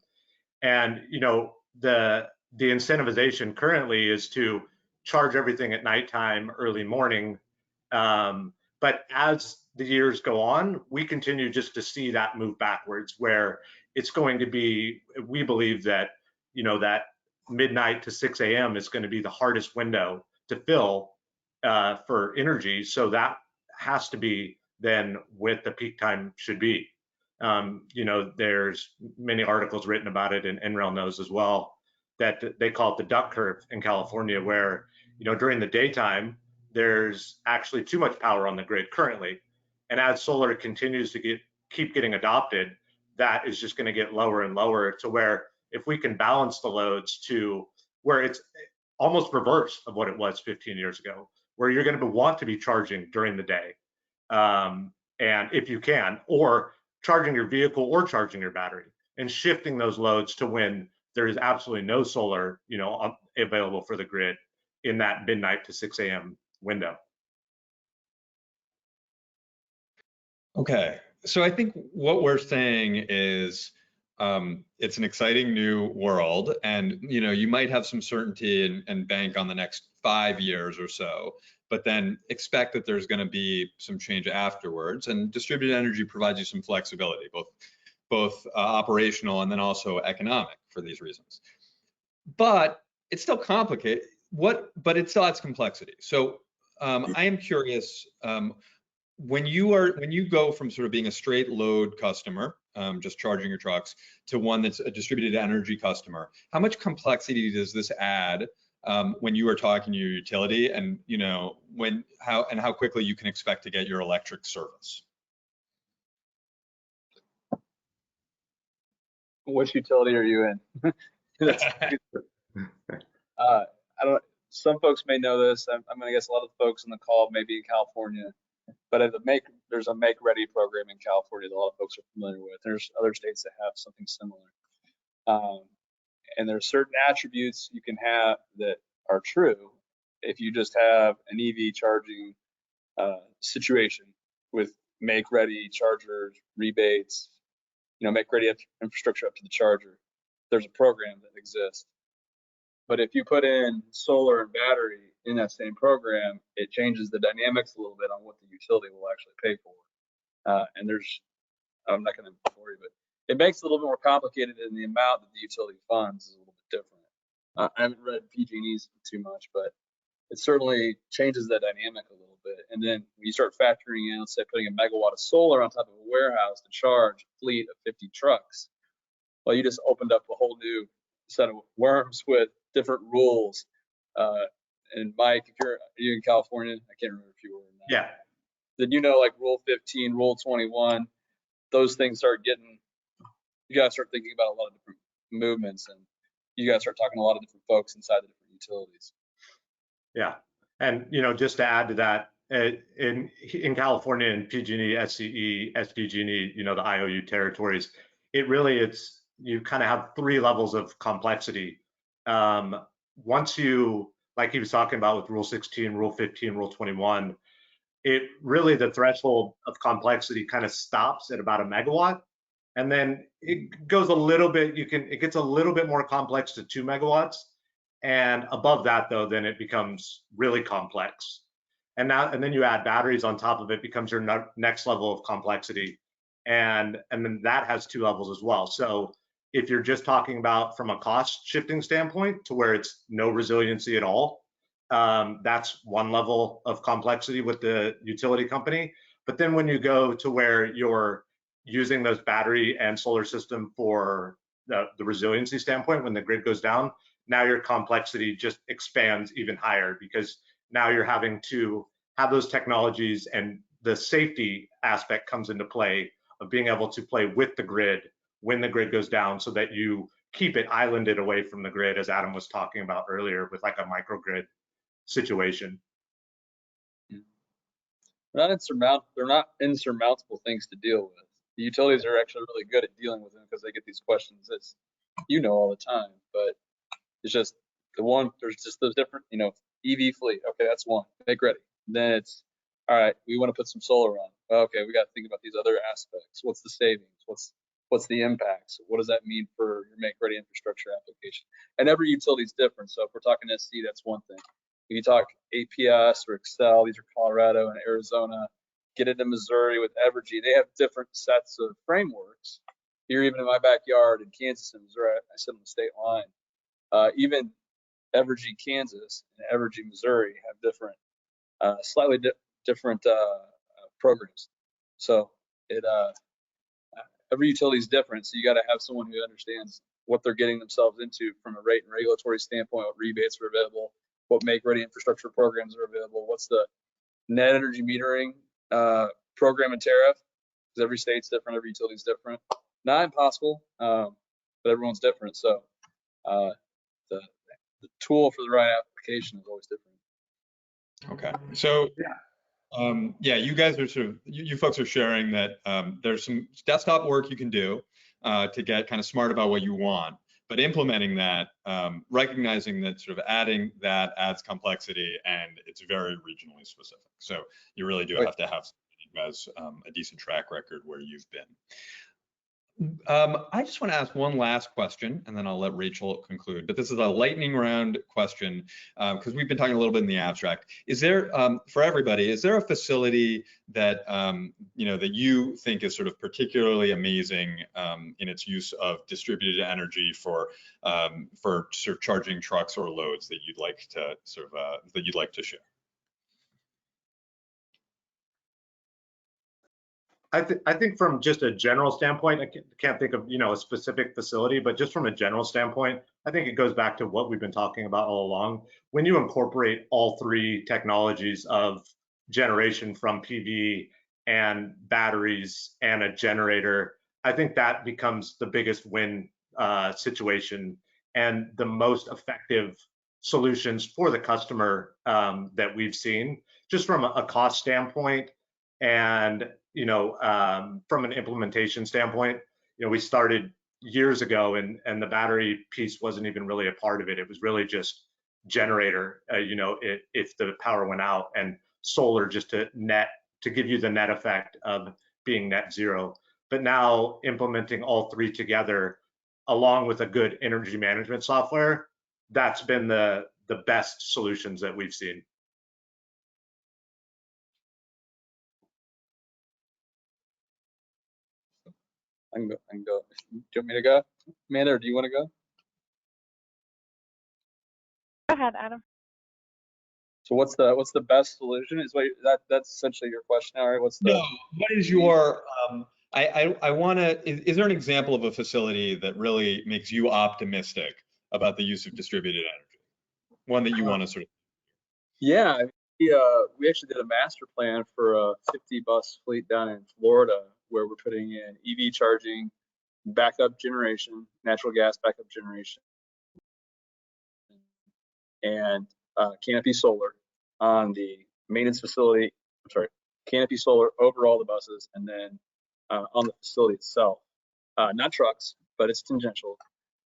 And the incentivization currently is to charge everything at nighttime, early morning. But as the years go on, we continue just to see that move backwards, where it's going to be, we believe that, that midnight to 6 a.m. is going to be the hardest window to fill for energy. So that has to be then what the peak time should be. There's many articles written about it, and NREL knows as well, that they call it the duck curve in California, where during the daytime there's actually too much power on the grid currently, and as solar continues to keep getting adopted, that is just going to get lower and lower, to where if we can balance the loads to where it's almost reverse of what it was 15 years ago, where you're going to want to be charging during the day, and if you can, or charging your vehicle or charging your battery, and shifting those loads to when there is absolutely no solar, available for the grid in that midnight to 6 a.m. window. Okay, so I think what we're saying is it's an exciting new world, and you might have some certainty and bank on the next 5 years or so, but then expect that there's going to be some change afterwards. And distributed energy provides you some flexibility, both operational and then also economic for these reasons. But it's still complicated. But it still adds complexity. So I am curious, when you go from sort of being a straight load customer, just charging your trucks, to one that's a distributed energy customer, how much complexity does this add when you are talking to your utility, and how quickly you can expect to get your electric service? Which utility are you in? I don't. Some folks may know this. I'm going to guess a lot of the folks on the call may be in California, but there's a Make Ready program in California that a lot of folks are familiar with. There's other states that have something similar, and there's certain attributes you can have that are true if you just have an EV charging situation with make-ready chargers, rebates, make-ready infrastructure up to the charger, there's a program that exists. But if you put in solar and battery in that same program, it changes the dynamics a little bit on what the utility will actually pay for. And I'm not going to bore you, but it makes it a little bit more complicated, and the amount that the utility funds is a little bit different. I haven't read PG&E's too much, but it certainly changes that dynamic a little bit. And then when you start factoring in, let's say, putting a megawatt of solar on top of a warehouse to charge a fleet of 50 trucks, well, you just opened up a whole new set of worms with different rules. And Mike, if you're in California, I can't remember if you were in that. Yeah. Then like Rule 15, Rule 21, those things start getting, you got to start thinking about a lot of different movements, and you got to start talking to a lot of different folks inside the different utilities. Yeah, and just to add to that, in California and PG&E, SCE, SDG&E, the IOU territories, it's you kind of have 3 levels of complexity. Once you, like he was talking about with Rule 16, Rule 15, Rule 21, the threshold of complexity kind of stops at about a megawatt, and then it goes a little bit. It gets a little bit more complex to 2 megawatts. And above that, though, then it becomes really complex. And then you add batteries on top of it, becomes your next level of complexity. And then that has 2 levels as well. So if you're just talking about from a cost shifting standpoint to where it's no resiliency at all, that's 1 level of complexity with the utility company. But then when you go to where you're using those battery and solar system for the resiliency standpoint, when the grid goes down, now your complexity just expands even higher, because now you're having to have those technologies, and the safety aspect comes into play of being able to play with the grid when the grid goes down, so that you keep it islanded away from the grid, as Adam was talking about earlier with like a microgrid situation. They're not insurmountable things to deal with. The utilities are actually really good at dealing with them because they get these questions that's all the time. But it's just there's just those different, EV fleet. Okay, that's one. Make ready. Then it's, all right, we want to put some solar on. Okay, we got to think about these other aspects. What's the savings? What's the impacts? What does that mean for your make ready infrastructure application? And every utility is different. So if we're talking SC, that's one thing. If you talk APS or Excel, these are Colorado and Arizona. Get into Missouri with Evergy. They have different sets of frameworks. Here, even in my backyard in Kansas and Missouri, I sit on the state line. Even Evergy, Kansas and Evergy, Missouri have different, slightly different programs. So every utility is different. So you got to have someone who understands what they're getting themselves into from a rate and regulatory standpoint, what rebates are available, what make-ready infrastructure programs are available, what's the net energy metering program and tariff, because every state's different, every utility's different. Not impossible, but everyone's different. So the tool for the right application is always different. Okay, so you guys are you folks are sharing that there's some desktop work you can do to get kind of smart about what you want, but implementing that, recognizing that sort of adding that adds complexity, and it's very regionally specific. So you really do have to have you guys a decent track record where you've been. I just want to ask one last question, and then I'll let Rachel conclude. But this is a lightning round question, because we've been talking a little bit in the abstract. Is there, for everybody, is there a facility that that you think is sort of particularly amazing in its use of distributed energy for sort of charging trucks or loads that you'd like to share? I think from just a general standpoint, I can't think of a specific facility, but just from a general standpoint, I think it goes back to what we've been talking about all along. When you incorporate all 3 technologies of generation from PV and batteries and a generator, I think that becomes the biggest win situation and the most effective solutions for the customer that we've seen, just from a cost standpoint. And from an implementation standpoint, we started years ago, and the battery piece wasn't even really a part of it. It was really just generator, if the power went out, and solar just to give you the net effect of being net zero. But now implementing all three together, along with a good energy management software, that's been the best solutions that we've seen. I can go. Do you want me to go, Amanda, or do you want to go? Go ahead, Adam. So what's the best solution? Is what that's essentially your question, all right? What's the what is your I want to, is there an example of a facility that really makes you optimistic about the use of distributed energy? One that you want to sort of. Yeah, we actually did a master plan for a 50 bus fleet down in Florida where we're putting in EV charging, backup generation, natural gas backup generation, and canopy solar on the maintenance facility. I'm sorry, canopy solar over all the buses, and then on the facility itself. Not trucks, but it's tangential.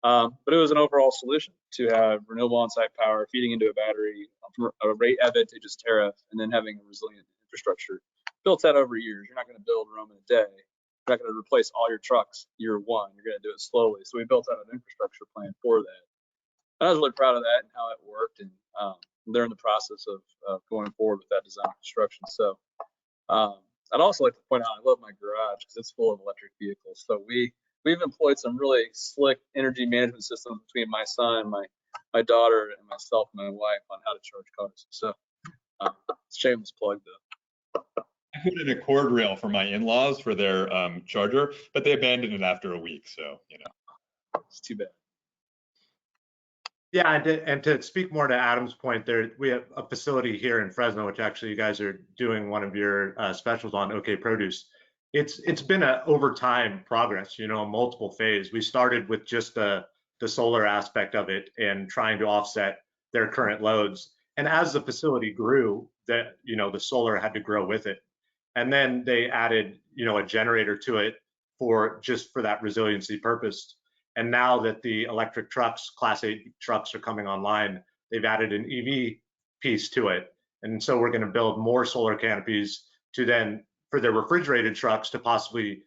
But it was an overall solution to have renewable on-site power feeding into a battery from a rate advantageous tariff, and then having a resilient infrastructure built out over years. You're not going to build Rome in a day. You're not going to replace all your trucks year one. You're going to do it slowly. So we built out an infrastructure plan for that. And I was really proud of that and how it worked. And they're in the process of going forward with that design construction. So I'd also like to point out I love my garage because it's full of electric vehicles. So we've employed some really slick energy management systems between my son, my daughter, and myself and my wife on how to charge cars. So shameless plug though. I put in a cord rail for my in-laws for their charger, but they abandoned it after a week. So, it's too bad. Yeah, and to speak more to Adam's point, we have a facility here in Fresno, which actually you guys are doing one of your specials on, OK Produce. It's been a over time progress, multiple phase. We started with just the solar aspect of it and trying to offset their current loads. And as the facility grew, the solar had to grow with it. And then they added, a generator to it for that resiliency purpose. And now that the electric trucks, Class 8 trucks are coming online, they've added an EV piece to it. And so we're going to build more solar canopies to then, for their refrigerated trucks, to possibly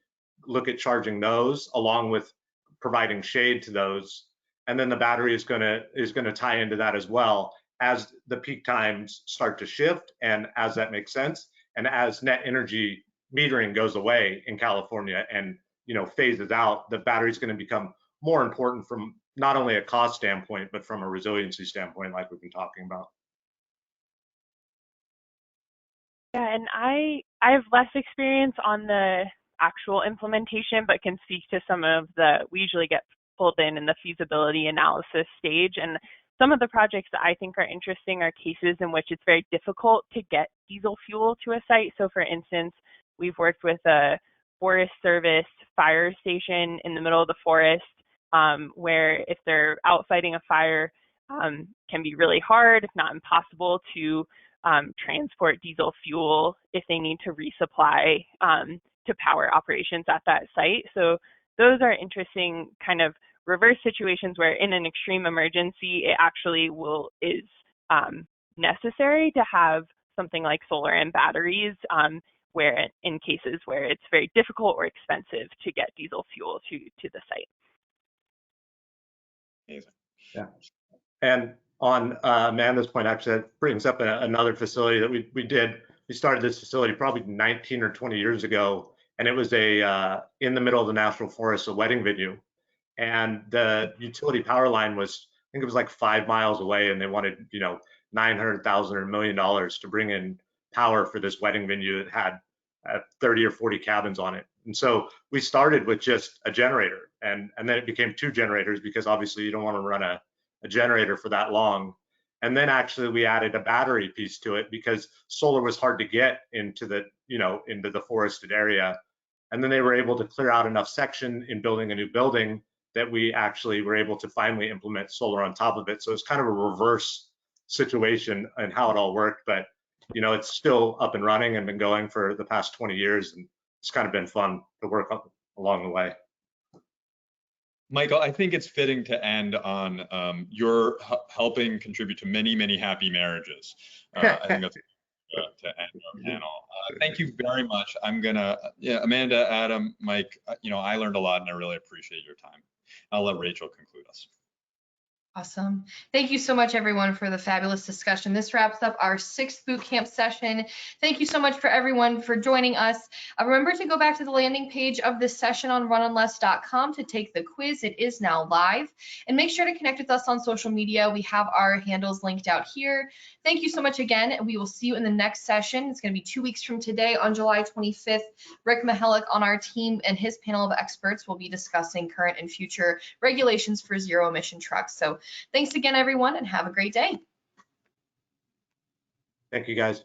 look at charging those along with providing shade to those. And then the battery is going to tie into that as well as the peak times start to shift, and as that makes sense, and as net energy metering goes away in California and phases out, the battery is going to become more important from not only a cost standpoint, but from a resiliency standpoint, like we've been talking about. Yeah, and I have less experience on the actual implementation, but can speak to some of we usually get pulled in the feasibility analysis stage. And some of the projects that I think are interesting are cases in which it's very difficult to get diesel fuel to a site. So for instance, we've worked with a Forest Service fire station in the middle of the forest, where if they're out fighting a fire, can be really hard, if not impossible, to transport diesel fuel if they need to resupply to power operations at that site. So those are interesting kind of reverse situations where in an extreme emergency, it actually is necessary to have something like solar and batteries, where in cases where it's very difficult or expensive to get diesel fuel to the site. Amazing. Yeah. And on Amanda's point, actually, that brings up another facility that we did. We started this facility probably 19 or 20 years ago, and it was in the middle of the national forest, a wedding venue. And the utility power line was, I think it was like 5 miles away, and they wanted, $900,000 or $1 million to bring in power for this wedding venue that had 30 or 40 cabins on it. And so we started with just a generator, and then it became 2 generators, because obviously you don't want to run a generator for that long. And then actually we added a battery piece to it because solar was hard to get into the forested area. And then they were able to clear out enough section in building a new building that we actually were able to finally implement solar on top of it. So it's kind of a reverse situation and how it all worked, but it's still up and running and been going for the past 20 years, and it's kind of been fun to work along the way. Michael, I think it's fitting to end on your helping contribute to many, many happy marriages. I think that's to end our panel. Thank you very much. I'm gonna, Amanda, Adam, Mike, I learned a lot and I really appreciate your time. I'll let Rachel conclude us. Awesome. Thank you so much, everyone, for the fabulous discussion. This wraps up our 6th boot camp session. Thank you so much for everyone for joining us. Remember to go back to the landing page of this session on runonless.com to take the quiz. It is now live. And make sure to connect with us on social media. We have our handles linked out here. Thank you so much again, and we will see you in the next session. It's going to be 2 weeks from today on July 25th. Rick Mihalik on our team and his panel of experts will be discussing current and future regulations for zero-emission trucks. So thanks again, everyone, and have a great day. Thank you, guys.